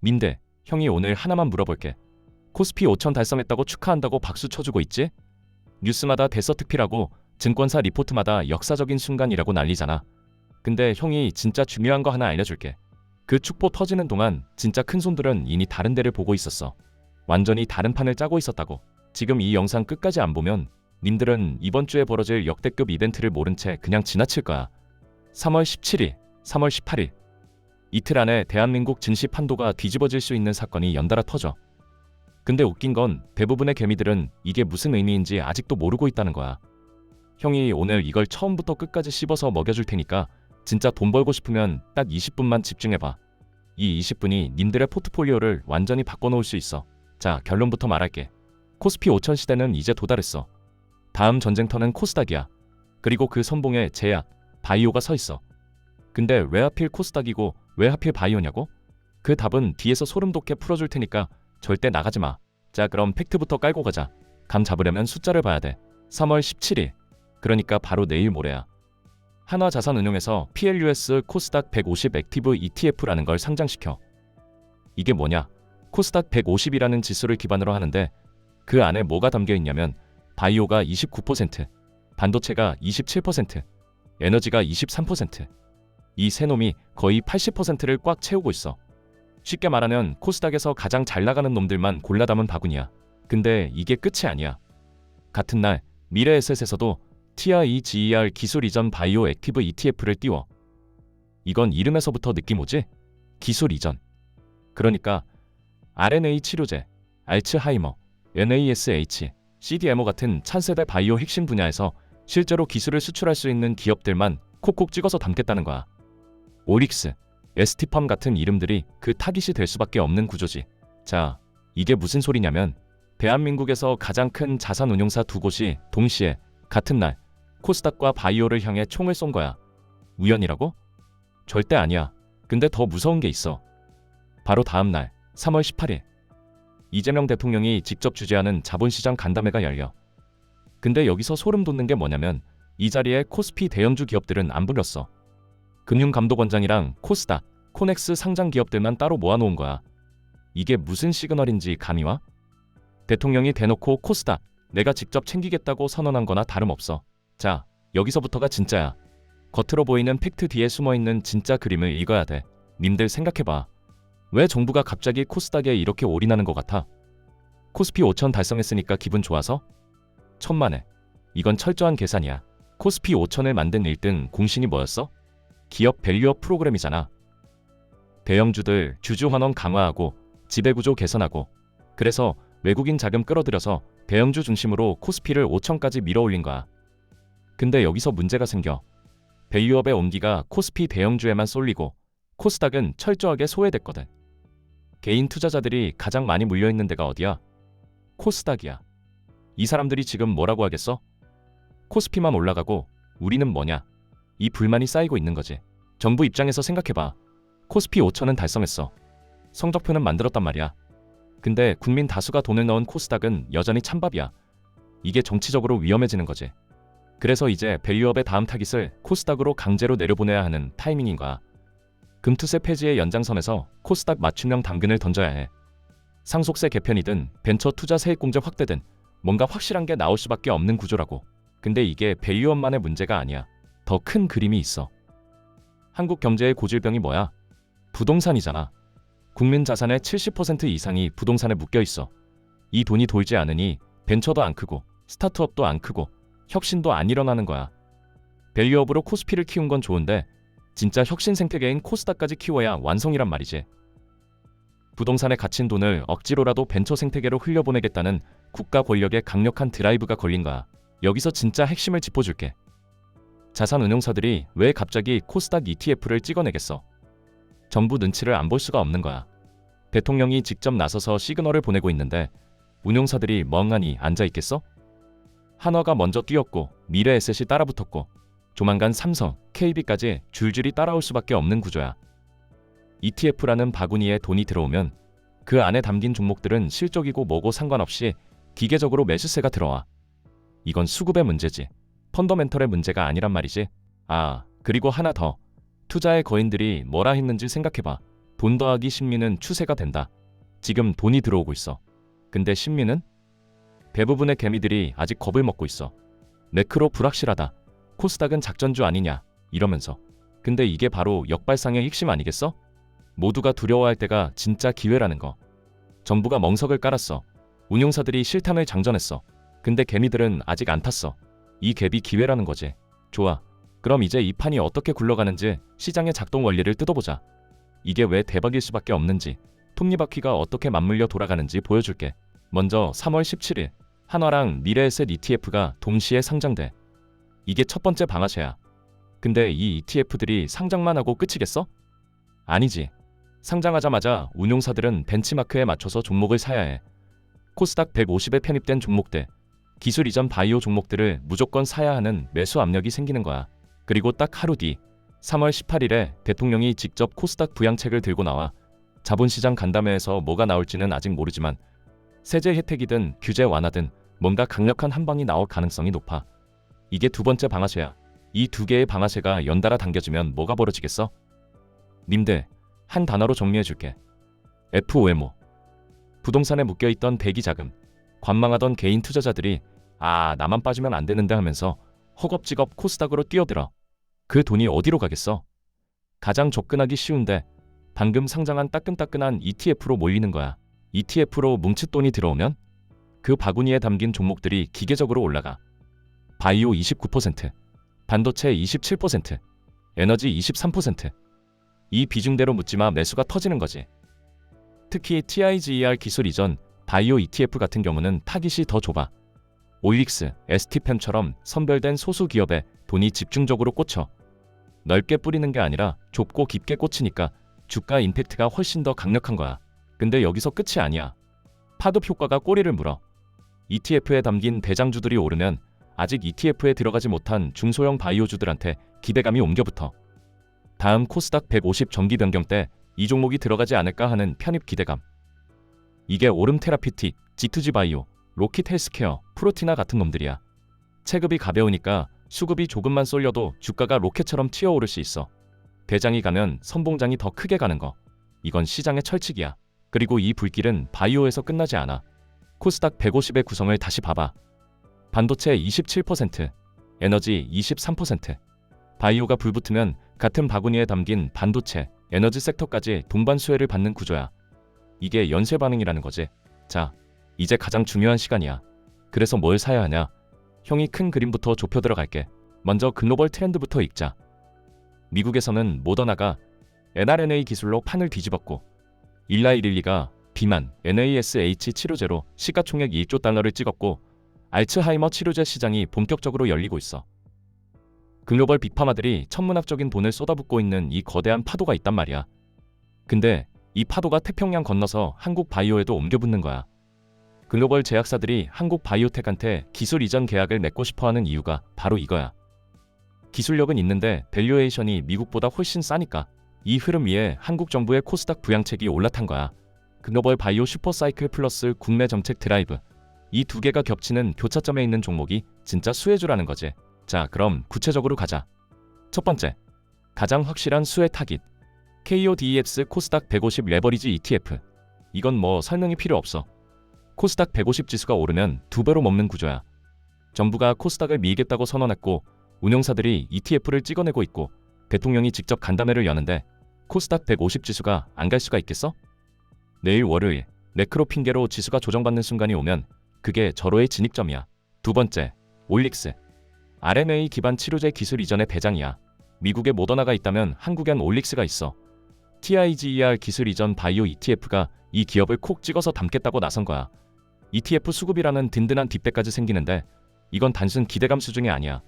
민대, 형이 오늘 하나만 물어볼게. 코스피 5천 달성했다고 축하한다고 박수 쳐주고 있지? 뉴스마다 대서특필하고 증권사 리포트마다 역사적인 순간이라고 난리잖아. 근데 형이 진짜 중요한 거 하나 알려줄게. 그 축포 터지는 동안 진짜 큰 손들은 이미 다른 데를 보고 있었어. 완전히 다른 판을 짜고 있었다고. 지금 이 영상 끝까지 안 보면 님들은 이번 주에 벌어질 역대급 이벤트를 모른 채 그냥 지나칠 거야. 3월 17일, 3월 18일. 이틀 안에 대한민국 증시 판도가 뒤집어질 수 있는 사건이 연달아 터져. 근데 웃긴 건 대부분의 개미들은 이게 무슨 의미인지 아직도 모르고 있다는 거야. 형이 오늘 이걸 처음부터 끝까지 씹어서 먹여줄 테니까 진짜 돈 벌고 싶으면 딱 20분만 집중해봐. 이 20분이 님들의 포트폴리오를 완전히 바꿔놓을 수 있어. 자, 결론부터 말할게. 코스피 5천 시대는 이제 도달했어. 다음 전쟁터는 코스닥이야. 그리고 그 선봉에 제약, 바이오가 서 있어. 근데 왜 하필 코스닥이고 왜 하필 바이오냐고? 그 답은 뒤에서 소름 돋게 풀어줄 테니까 절대 나가지 마. 자, 그럼 팩트부터 깔고 가자. 감 잡으려면 숫자를 봐야 돼. 3월 17일. 그러니까 바로 내일 모레야. 한화자산운용에서 PLUS 코스닥 150 액티브 ETF라는 걸 상장시켜. 이게 뭐냐? 코스닥 150이라는 지수를 기반으로 하는데 그 안에 뭐가 담겨 있냐면 바이오가 29%, 반도체가 27%, 에너지가 23%. 이 세 놈이 거의 80%를 꽉 채우고 있어. 쉽게 말하면 코스닥에서 가장 잘 나가는 놈들만 골라 담은 바구니야. 근데 이게 끝이 아니야. 같은 날 미래에셋에서도 TIGER 기술 이전 바이오 액티브 ETF를 띄워. 이건 이름에서부터 느낌 오지? 기술 이전. 그러니까 RNA 치료제, 알츠하이머, NASH, CDMO 같은 차세대 바이오 핵심 분야에서 실제로 기술을 수출할 수 있는 기업들만 콕콕 찍어서 담겠다는 거야. 오릭스, ST팜 같은 이름들이 그 타깃이 될 수밖에 없는 구조지. 자, 이게 무슨 소리냐면 대한민국에서 가장 큰 자산운용사 두 곳이 동시에 같은 날 코스닥과 바이오를 향해 총을 쏜 거야. 우연이라고? 절대 아니야. 근데 더 무서운 게 있어. 바로 다음 날 3월 18일 이재명 대통령이 직접 주재하는 자본시장 간담회가 열려. 근데 여기서 소름 돋는 게 뭐냐면 이 자리에 코스피 대형주 기업들은 안 불렸어. 금융감독원장이랑 코스닥, 코넥스 상장 기업들만 따로 모아놓은 거야. 이게 무슨 시그널인지 감이 와? 대통령이 대놓고 코스닥, 내가 직접 챙기겠다고 선언한 거나 다름없어. 자, 여기서부터가 진짜야. 겉으로 보이는 팩트 뒤에 숨어있는 진짜 그림을 읽어야 돼. 님들 생각해봐. 왜 정부가 갑자기 코스닥에 이렇게 올인하는 것 같아? 코스피 5천 달성했으니까 기분 좋아서? 천만에. 이건 철저한 계산이야. 코스피 5천을 만든 1등 공신이 뭐였어? 기업 밸류업 프로그램이잖아. 대형주들 주주 환원 강화하고 지배구조 개선하고 그래서 외국인 자금 끌어들여서 대형주 중심으로 코스피를 5천까지 밀어올린 거야. 근데 여기서 문제가 생겨. 밸류업의 온기가 코스피 대형주에만 쏠리고 코스닥은 철저하게 소외됐거든. 개인 투자자들이 가장 많이 물려있는 데가 어디야? 코스닥이야. 이 사람들이 지금 뭐라고 하겠어? 코스피만 올라가고 우리는 뭐냐? 이 불만이 쌓이고 있는 거지. 정부 입장에서 생각해봐. 코스피 5천은 달성했어. 성적표는 만들었단 말이야. 근데 국민 다수가 돈을 넣은 코스닥은 여전히 찬밥이야. 이게 정치적으로 위험해지는 거지. 그래서 이제 밸류업의 다음 타깃을 코스닥으로 강제로 내려보내야 하는 타이밍인 거야. 금투세 폐지의 연장선에서 코스닥 맞춤형 당근을 던져야 해. 상속세 개편이든 벤처 투자 세액공제 확대든 뭔가 확실한 게 나올 수밖에 없는 구조라고. 근데 이게 밸류업만의 문제가 아니야. 더 큰 그림이 있어. 한국 경제의 고질병이 뭐야? 부동산이잖아. 국민 자산의 70% 이상이 부동산에 묶여 있어. 이 돈이 돌지 않으니 벤처도 안 크고 스타트업도 안 크고 혁신도 안 일어나는 거야. 밸류업으로 코스피를 키운 건 좋은데 진짜 혁신 생태계인 코스닥까지 키워야 완성이란 말이지. 부동산에 갇힌 돈을 억지로라도 벤처 생태계로 흘려보내겠다는 국가 권력의 강력한 드라이브가 걸린 거야. 여기서 진짜 핵심을 짚어줄게. 자산운용사들이 왜 갑자기 코스닥 ETF를 찍어내겠어? 정부 눈치를 안 볼 수가 없는 거야. 대통령이 직접 나서서 시그널을 보내고 있는데 운용사들이 멍하니 앉아있겠어? 한화가 먼저 뛰었고 미래에셋이 따라붙었고 조만간 삼성, KB까지 줄줄이 따라올 수밖에 없는 구조야. ETF라는 바구니에 돈이 들어오면 그 안에 담긴 종목들은 실적이고 뭐고 상관없이 기계적으로 매수세가 들어와. 이건 수급의 문제지. 펀더멘털의 문제가 아니란 말이지. 아, 그리고 하나 더. 투자의 거인들이 뭐라 했는지 생각해봐. 돈 더하기 신미는 추세가 된다. 지금 돈이 들어오고 있어. 근데 신미는? 대부분의 개미들이 아직 겁을 먹고 있어. 매크로 불확실하다. 코스닥은 작전주 아니냐 이러면서. 근데 이게 바로 역발상의 핵심 아니겠어? 모두가 두려워할 때가 진짜 기회라는 거. 정부가 멍석을 깔았어. 운용사들이 실탄을 장전했어. 근데 개미들은 아직 안 탔어. 이 갭이 기회라는 거지. 좋아. 그럼 이제 이 판이 어떻게 굴러가는지 시장의 작동 원리를 뜯어보자. 이게 왜 대박일 수밖에 없는지, 톱니바퀴가 어떻게 맞물려 돌아가는지 보여줄게. 먼저 3월 17일 한화랑 미래에셋 ETF가 동시에 상장돼. 이게 첫 번째 방아쇠야. 근데 이 ETF들이 상장만 하고 끝이겠어? 아니지. 상장하자마자 운용사들은 벤치마크에 맞춰서 종목을 사야 해. 코스닥 150에 편입된 종목들, 기술 이전 바이오 종목들을 무조건 사야 하는 매수 압력이 생기는 거야. 그리고 딱 하루 뒤 3월 18일에 대통령이 직접 코스닥 부양책을 들고 나와. 자본시장 간담회에서 뭐가 나올지는 아직 모르지만 세제 혜택이든 규제 완화든 뭔가 강력한 한방이 나올 가능성이 높아. 이게 두 번째 방아쇠야. 이 두 개의 방아쇠가 연달아 당겨지면 뭐가 벌어지겠어? 님들, 한 단어로 정리해줄게. FOMO. 부동산에 묶여있던 대기자금, 관망하던 개인 투자자들이 나만 빠지면 안 되는데 하면서 허겁지겁 코스닥으로 뛰어들어. 그 돈이 어디로 가겠어? 가장 접근하기 쉬운데 방금 상장한 따끈따끈한 ETF로 몰리는 거야. ETF로 뭉칫돈이 들어오면 그 바구니에 담긴 종목들이 기계적으로 올라가. 바이오 29%, 반도체 27%, 에너지 23%. 이 비중대로 묻지마 매수가 터지는 거지. 특히 TIGER 기술 이전 바이오 ETF 같은 경우는 타깃이 더 좁아. OLX, ST팜처럼 선별된 소수 기업에 돈이 집중적으로 꽂혀. 넓게 뿌리는 게 아니라 좁고 깊게 꽂히니까 주가 임팩트가 훨씬 더 강력한 거야. 근데 여기서 끝이 아니야. 파급 효과가 꼬리를 물어. ETF에 담긴 대장주들이 오르면 아직 ETF에 들어가지 못한 중소형 바이오주들한테 기대감이 옮겨붙어. 다음 코스닥 150 정기 변경 때 이 종목이 들어가지 않을까 하는 편입 기대감. 이게 오름 테라피틱, G2G 바이오, 로킷 헬스케어, 프로티나 같은 놈들이야. 체급이 가벼우니까 수급이 조금만 쏠려도 주가가 로켓처럼 튀어오를 수 있어. 대장이 가면 선봉장이 더 크게 가는 거. 이건 시장의 철칙이야. 그리고 이 불길은 바이오에서 끝나지 않아. 코스닥 150의 구성을 다시 봐봐. 반도체 27%, 에너지 23%. 바이오가 불붙으면 같은 바구니에 담긴 반도체, 에너지 섹터까지 동반 수혜를 받는 구조야. 이게 연쇄 반응이라는 거지. 자, 이제 가장 중요한 시간이야. 그래서 뭘 사야 하냐? 형이 큰 그림부터 좁혀 들어갈게. 먼저 글로벌 트렌드부터 읽자. 미국에서는 모더나가 mRNA 기술로 판을 뒤집었고, 일라이릴리가 비만 NASH 치료제로 시가총액 1조 달러를 찍었고, 알츠하이머 치료제 시장이 본격적으로 열리고 있어. 글로벌 빅파마들이 천문학적인 돈을 쏟아붓고 있는 이 거대한 파도가 있단 말이야. 근데 이 파도가 태평양 건너서 한국 바이오에도 옮겨붙는 거야. 글로벌 제약사들이 한국 바이오텍한테 기술 이전 계약을 맺고 싶어하는 이유가 바로 이거야. 기술력은 있는데 밸류에이션이 미국보다 훨씬 싸니까. 이 흐름 위에 한국 정부의 코스닥 부양책이 올라탄 거야. 글로벌 바이오 슈퍼사이클 플러스 국내 정책 드라이브. 이 두 개가 겹치는 교차점에 있는 종목이 진짜 수혜주라는 거지. 자, 그럼 구체적으로 가자. 첫 번째, 가장 확실한 수혜 타깃. KODEX 코스닥 150 레버리지 ETF. 이건 뭐 설명이 필요 없어. 코스닥 150 지수가 오르면 2배로 먹는 구조야. 정부가 코스닥을 밀겠다고 선언했고 운용사들이 ETF를 찍어내고 있고 대통령이 직접 간담회를 여는데 코스닥 150 지수가 안 갈 수가 있겠어? 내일 월요일 매크로 핑계로 지수가 조정받는 순간이 오면 그게 절호의 진입점이야. 두 번째, 올릭스. RNA 기반 치료제 기술 이전의 대장이야. 미국에 모더나가 있다면 한국엔 올릭스가 있어. TIGER 기술 이전 바이오 ETF가 이 기업을 콕 찍어서 담겠다고 나선 거야. ETF 수급이라는 든든한 뒷배까지 생기는데 이건 단순 기대감 수준이 아니야.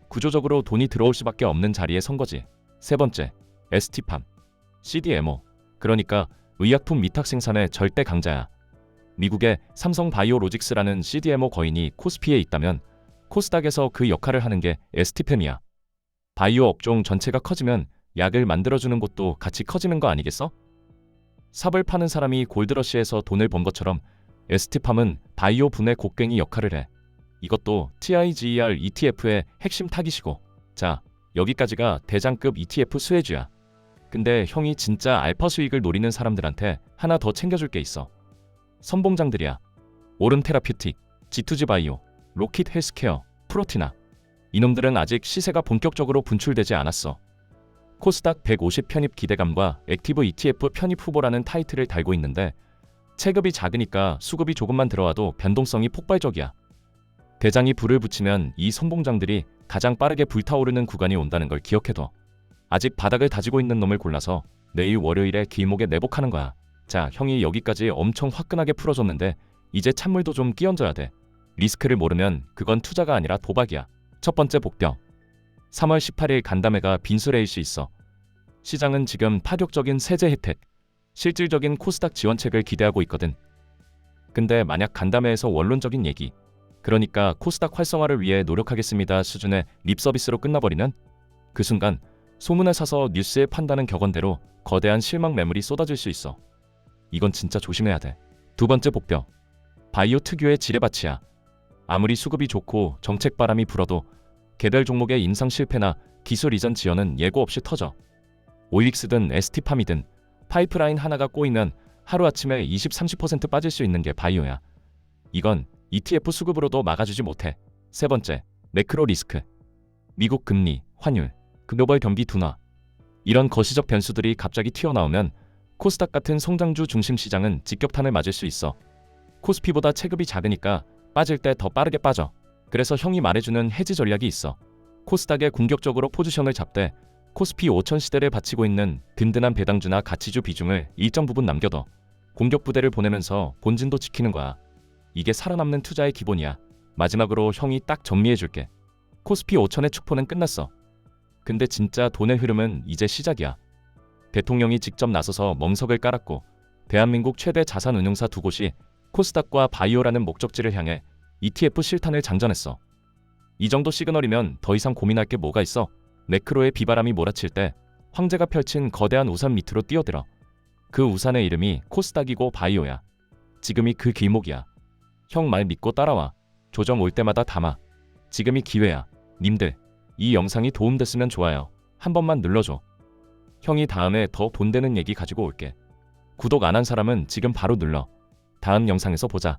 구조적으로 돈이 들어올 수밖에 없는 자리에 선 거지. 세 번째, ST팜. CDMO. 그러니까 의약품 위탁 생산의 절대 강자야. 미국의 삼성 바이오로직스라는 CDMO 거인이 코스피에 있다면 코스닥에서 그 역할을 하는 게 ST팜이야. 바이오 업종 전체가 커지면 약을 만들어주는 곳도 같이 커지는 거 아니겠어? 삽을 파는 사람이 골드러시에서 돈을 번 것처럼 ST팜은 바이오 분해 곡괭이 역할을 해. 이것도 TIGER ETF의 핵심 타깃이고. 자, 여기까지가 대장급 ETF 수혜주야. 근데 형이 진짜 알파 수익을 노리는 사람들한테 하나 더 챙겨줄 게 있어. 선봉장들이야. 오름 테라퓨틱, G2G 바이오, 로킷 헬스케어, 프로티나. 이놈들은 아직 시세가 본격적으로 분출되지 않았어. 코스닥 150 편입 기대감과 액티브 ETF 편입 후보라는 타이틀을 달고 있는데 체급이 작으니까 수급이 조금만 들어와도 변동성이 폭발적이야. 대장이 불을 붙이면 이 선봉장들이 가장 빠르게 불타오르는 구간이 온다는 걸 기억해둬. 아직 바닥을 다지고 있는 놈을 골라서 내일 월요일에 길목에 내복하는 거야. 자, 형이 여기까지 엄청 화끈하게 풀어줬는데 이제 찬물도 좀 끼얹어야 돼. 리스크를 모르면 그건 투자가 아니라 도박이야. 첫 번째 복병. 3월 18일 간담회가 빈수레일 수 있어. 시장은 지금 파격적인 세제 혜택, 실질적인 코스닥 지원책을 기대하고 있거든. 근데 만약 간담회에서 원론적인 얘기, 그러니까 코스닥 활성화를 위해 노력하겠습니다 수준의 립서비스로 끝나버리면 그 순간 소문을 사서 뉴스에 판다는 격언대로 거대한 실망 매물이 쏟아질 수 있어. 이건 진짜 조심해야 돼. 두 번째 복병. 바이오 특유의 지뢰밭이야. 아무리 수급이 좋고 정책 바람이 불어도 개별 종목의 인상 실패나 기술 이전 지연은 예고 없이 터져. 오일릭스든 ST팜이든 파이프라인 하나가 꼬이면 하루아침에 20-30% 빠질 수 있는 게 바이오야. 이건 ETF 수급으로도 막아주지 못해. 세 번째, 매크로 리스크. 미국 금리, 환율, 글로벌 경기 둔화. 이런 거시적 변수들이 갑자기 튀어나오면 코스닥 같은 성장주 중심 시장은 직격탄을 맞을 수 있어. 코스피보다 체급이 작으니까 빠질 때 더 빠르게 빠져. 그래서 형이 말해주는 해지 전략이 있어. 코스닥에 공격적으로 포지션을 잡되 코스피 5000 시대를 바치고 있는 든든한 배당주나 가치주 비중을 일정 부분 남겨둬. 공격 부대를 보내면서 본진도 지키는 거야. 이게 살아남는 투자의 기본이야. 마지막으로 형이 딱 정리해줄게. 코스피 5000의 축포는 끝났어. 근데 진짜 돈의 흐름은 이제 시작이야. 대통령이 직접 나서서 멍석을 깔았고 대한민국 최대 자산운용사 두 곳이 코스닥과 바이오라는 목적지를 향해 ETF 실탄을 장전했어. 이 정도 시그널이면 더 이상 고민할 게 뭐가 있어. 매크로의 비바람이 몰아칠 때 황제가 펼친 거대한 우산 밑으로 뛰어들어. 그 우산의 이름이 코스닥이고 바이오야. 지금이 그 길목이야. 형 말 믿고 따라와. 조정 올 때마다 담아. 지금이 기회야. 님들, 이 영상이 도움됐으면 좋아요 한 번만 눌러줘. 형이 다음에 더 돈 되는 얘기 가지고 올게. 구독 안 한 사람은 지금 바로 눌러. 다음 영상에서 보자.